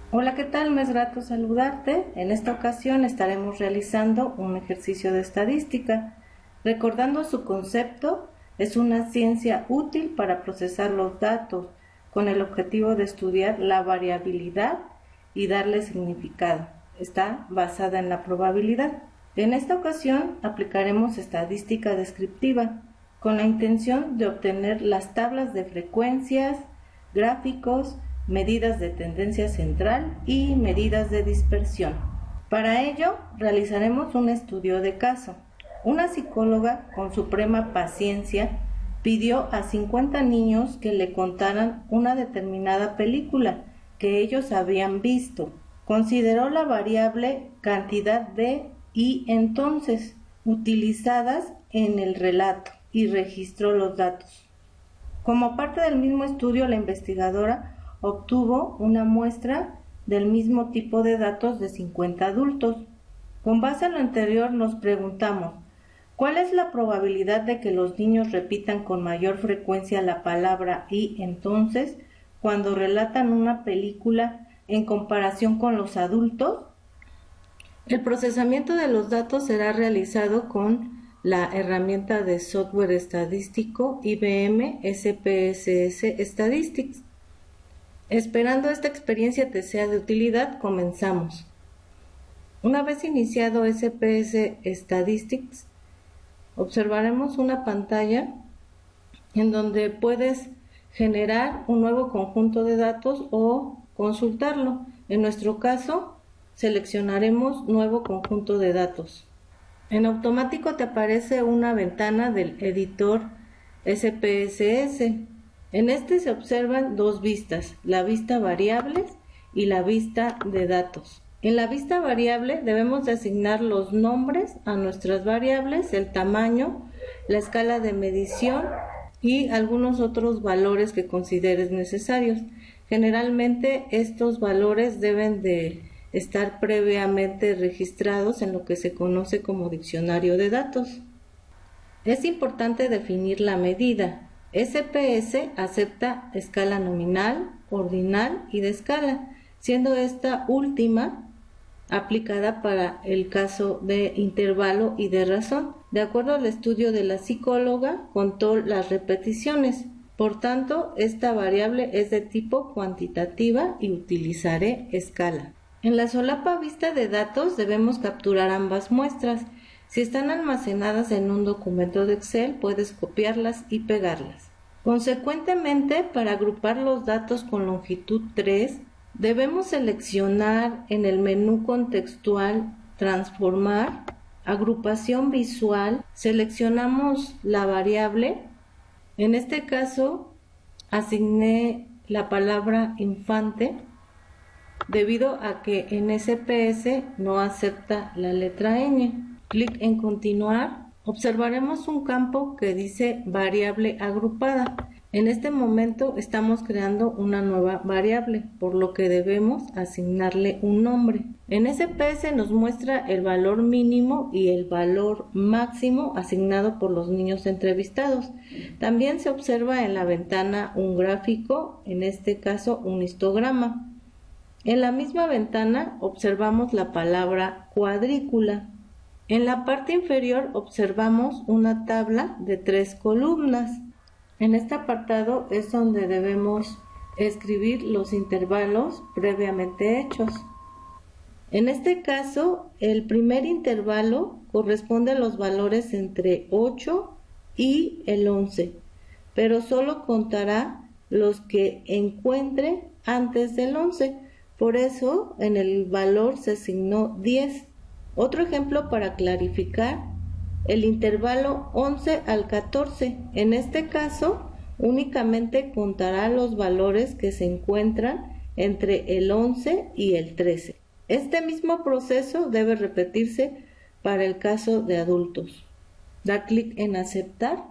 Hola, ¿qué tal? Me es grato saludarte. En esta ocasión estaremos realizando un ejercicio de estadística. Recordando su concepto, es una ciencia útil para procesar los datos con el objetivo de estudiar la variabilidad y darle significado. Está basada en la probabilidad. En esta ocasión aplicaremos estadística descriptiva con la intención de obtener las tablas de frecuencias, gráficos, medidas de tendencia central y medidas de dispersión. Para ello, realizaremos un estudio de caso. Una psicóloga, con suprema paciencia, pidió a 50 niños que le contaran una determinada película que ellos habían visto. Consideró la variable cantidad de y entonces utilizadas en el relato y registró los datos. Como parte del mismo estudio, la investigadora obtuvo una muestra del mismo tipo de datos de 50 adultos. Con base en lo anterior nos preguntamos, ¿cuál es la probabilidad de que los niños repitan con mayor frecuencia la palabra y entonces cuando relatan una película en comparación con los adultos? El procesamiento de los datos será realizado con la herramienta de software estadístico IBM SPSS Statistics. Esperando esta experiencia te sea de utilidad, comenzamos. Una vez iniciado SPS Statistics, observaremos una pantalla en donde puedes generar un nuevo conjunto de datos o consultarlo. En nuestro caso, seleccionaremos nuevo conjunto de datos. En automático te aparece una ventana del editor SPSS. En este se observan dos vistas, la vista variables y la vista de datos. En la vista variable debemos de asignar los nombres a nuestras variables, el tamaño, la escala de medición y algunos otros valores que consideres necesarios. Generalmente estos valores deben de estar previamente registrados en lo que se conoce como diccionario de datos. Es importante definir la medida. SPS acepta escala nominal, ordinal y de escala, siendo esta última aplicada para el caso de intervalo y de razón. De acuerdo al estudio de la psicóloga, contó las repeticiones. Por tanto, esta variable es de tipo cuantitativa y utilizaré escala. En la solapa vista de datos debemos capturar ambas muestras. Si están almacenadas en un documento de Excel, puedes copiarlas y pegarlas. Consecuentemente, para agrupar los datos con longitud 3, debemos seleccionar en el menú contextual Transformar, Agrupación visual, seleccionamos la variable. En este caso, asigné la palabra infante debido a que en SPS no acepta la letra N. Clic en continuar. Observaremos un campo que dice variable agrupada. En este momento estamos creando una nueva variable, por lo que debemos asignarle un nombre. En SPS nos muestra el valor mínimo y el valor máximo asignado por los niños entrevistados. También se observa en la ventana un gráfico, en este caso un histograma. En la misma ventana observamos la palabra cuadrícula. En la parte inferior observamos una tabla de 3 columnas. En este apartado es donde debemos escribir los intervalos previamente hechos. En este caso, el primer intervalo corresponde a los valores entre 8 y el 11, pero solo contará los que encuentre antes del 11. Por eso, en el valor se asignó 10. Otro ejemplo para clarificar, el intervalo 11 al 14. En este caso, únicamente contará los valores que se encuentran entre el 11 y el 13. Este mismo proceso debe repetirse para el caso de adultos. Da clic en aceptar,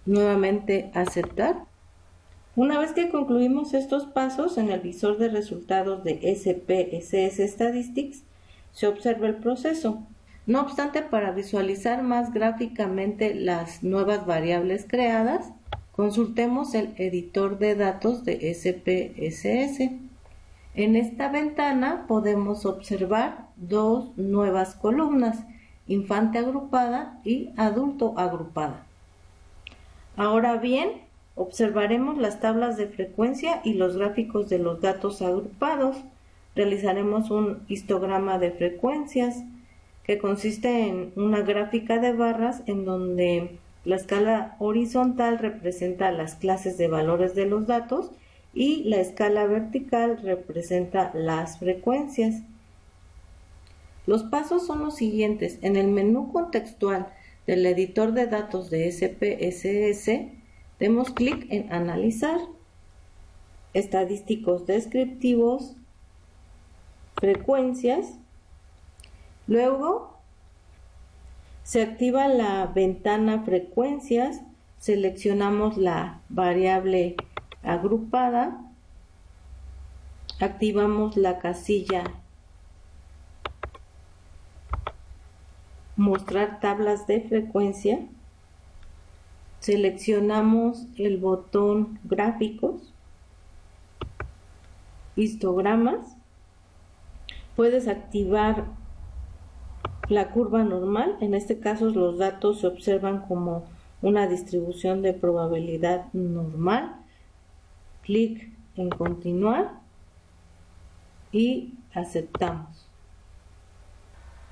nuevamente aceptar. Una vez que concluimos estos pasos en el visor de resultados de SPSS Statistics, se observa el proceso. No obstante, para visualizar más gráficamente las nuevas variables creadas, consultemos el editor de datos de SPSS. En esta ventana podemos observar dos nuevas columnas, infante agrupada y adulto agrupada. Ahora bien, observaremos las tablas de frecuencia y los gráficos de los datos agrupados. Realizaremos un histograma de frecuencias que consiste en una gráfica de barras en donde la escala horizontal representa las clases de valores de los datos y la escala vertical representa las frecuencias. Los pasos son los siguientes. En el menú contextual del editor de datos de SPSS, demos clic en Analizar, Estadísticos descriptivos, Frecuencias. Luego se activa la ventana Frecuencias, seleccionamos la variable agrupada, activamos la casilla Mostrar tablas de frecuencia, seleccionamos el botón Gráficos, Histogramas, puedes activar la curva normal, en este caso los datos se observan como una distribución de probabilidad normal. Clic en Continuar y aceptamos.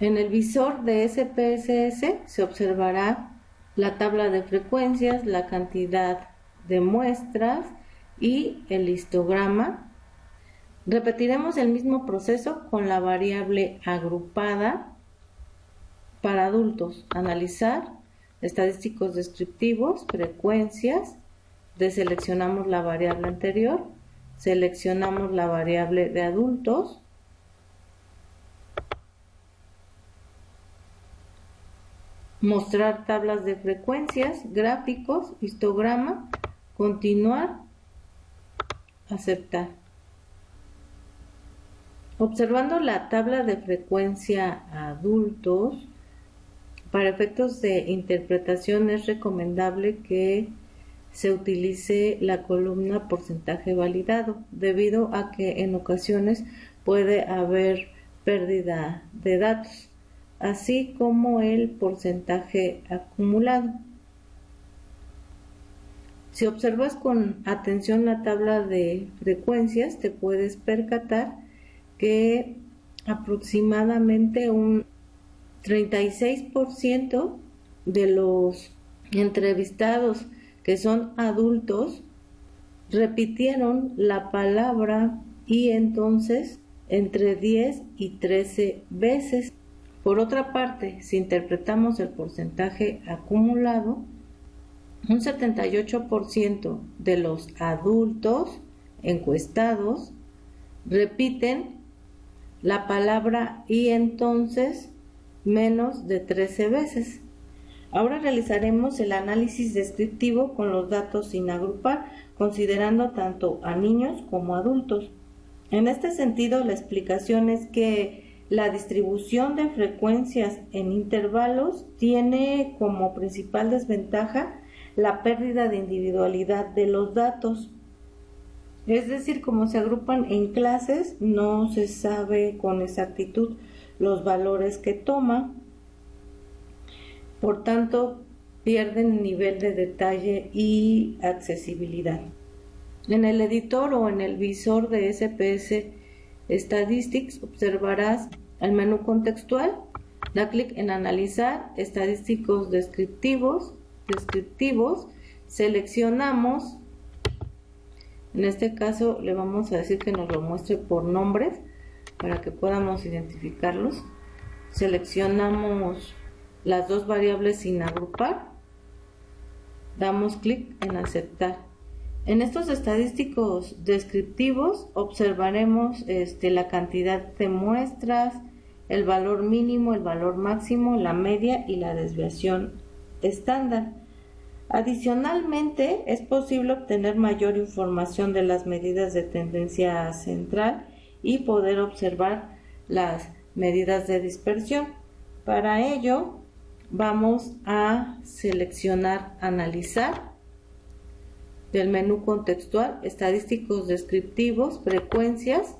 En el visor de SPSS se observará la tabla de frecuencias, la cantidad de muestras y el histograma. Repetiremos el mismo proceso con la variable agrupada para adultos. Analizar, estadísticos descriptivos, frecuencias. Deseleccionamos la variable anterior, seleccionamos la variable de adultos, mostrar tablas de frecuencias, gráficos, histograma, continuar, aceptar. Observando la tabla de frecuencia adultos, para efectos de interpretación es recomendable que se utilice la columna porcentaje validado, debido a que en ocasiones puede haber pérdida de datos, así como el porcentaje acumulado. Si observas con atención la tabla de frecuencias, te puedes percatar que aproximadamente un 36% de los entrevistados que son adultos repitieron la palabra y entonces entre 10 y 13 veces. Por otra parte, si interpretamos el porcentaje acumulado, un 78% de los adultos encuestados repiten la palabra y entonces menos de 13 veces. Ahora realizaremos el análisis descriptivo con los datos sin agrupar, considerando tanto a niños como adultos. En este sentido, la explicación es que la distribución de frecuencias en intervalos tiene como principal desventaja la pérdida de individualidad de los datos. Es decir, como se agrupan en clases, no se sabe con exactitud los valores que toma. Por tanto, pierden nivel de detalle y accesibilidad. En el editor o en el visor de SPS Statistics observarás el menú contextual, da clic en Analizar, Estadísticos descriptivos, seleccionamos, en este caso le vamos a decir que nos lo muestre por nombres para que podamos identificarlos. Seleccionamos las dos variables sin agrupar, damos clic en Aceptar. En estos estadísticos descriptivos observaremos la cantidad de muestras, el valor mínimo, el valor máximo, la media y la desviación estándar. Adicionalmente, es posible obtener mayor información de las medidas de tendencia central y poder observar las medidas de dispersión. Para ello, vamos a seleccionar Analizar, del menú contextual, Estadísticos descriptivos, Frecuencias,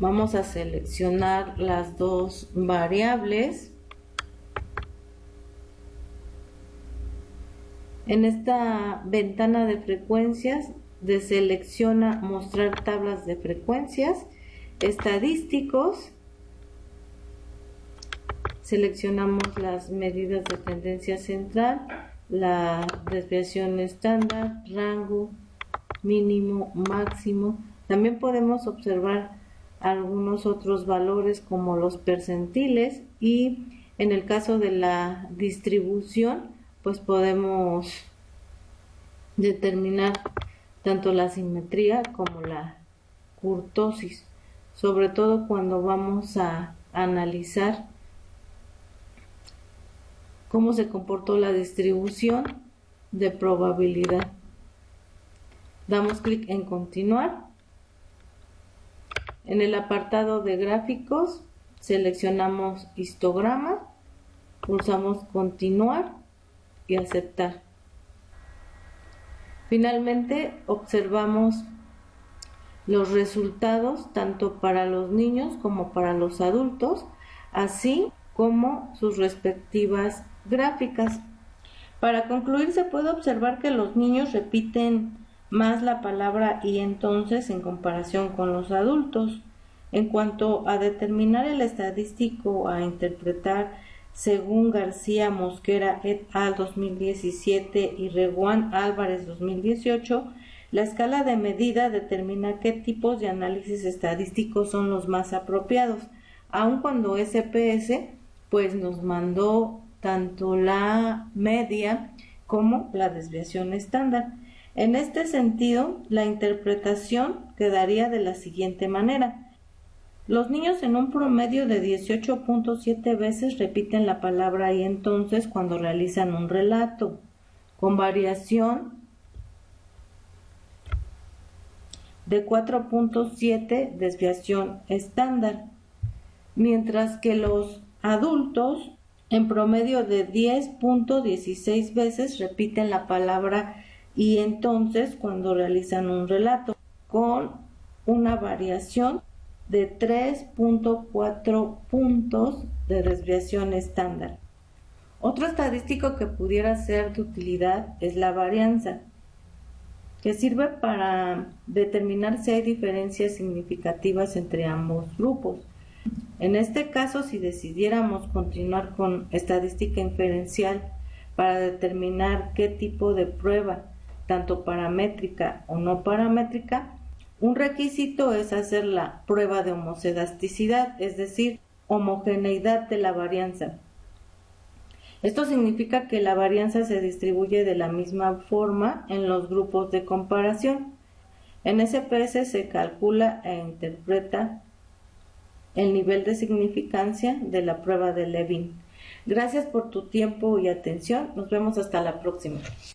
Vamos a seleccionar las dos variables. En esta ventana de frecuencias, deselecciona mostrar tablas de frecuencias, estadísticos. Seleccionamos las medidas de tendencia central, la desviación estándar, rango, mínimo, máximo. También podemos observar algunos otros valores como los percentiles, y en el caso de la distribución pues podemos determinar tanto la simetría como la kurtosis, sobre todo cuando vamos a analizar cómo se comportó la distribución de probabilidad. Damos clic en continuar. En el apartado de gráficos seleccionamos histograma, pulsamos continuar y aceptar. Finalmente observamos los resultados tanto para los niños como para los adultos, así como sus respectivas gráficas. Para concluir, se puede observar que los niños repiten más la palabra y entonces en comparación con los adultos. En cuanto a determinar el estadístico a interpretar, según García Mosquera et al. 2017 y Reguán Álvarez 2018, la escala de medida determina qué tipos de análisis estadísticos son los más apropiados, aun cuando SPS pues nos mandó tanto la media como la desviación estándar. En este sentido, la interpretación quedaría de la siguiente manera. Los niños en un promedio de 18.7 veces repiten la palabra y entonces cuando realizan un relato, con variación de 4.7 desviación estándar, mientras que los adultos en promedio de 10.16 veces repiten la palabra y entonces cuando realizan un relato, con una variación de 3.4 puntos de desviación estándar. Otro estadístico que pudiera ser de utilidad es la varianza, que sirve para determinar si hay diferencias significativas entre ambos grupos. En este caso, si decidiéramos continuar con estadística inferencial para determinar qué tipo de prueba, tanto paramétrica o no paramétrica, un requisito es hacer la prueba de homocedasticidad, es decir, homogeneidad de la varianza. Esto significa que la varianza se distribuye de la misma forma en los grupos de comparación. En SPS se calcula e interpreta el nivel de significancia de la prueba de Levin. Gracias por tu tiempo y atención. Nos vemos hasta la próxima.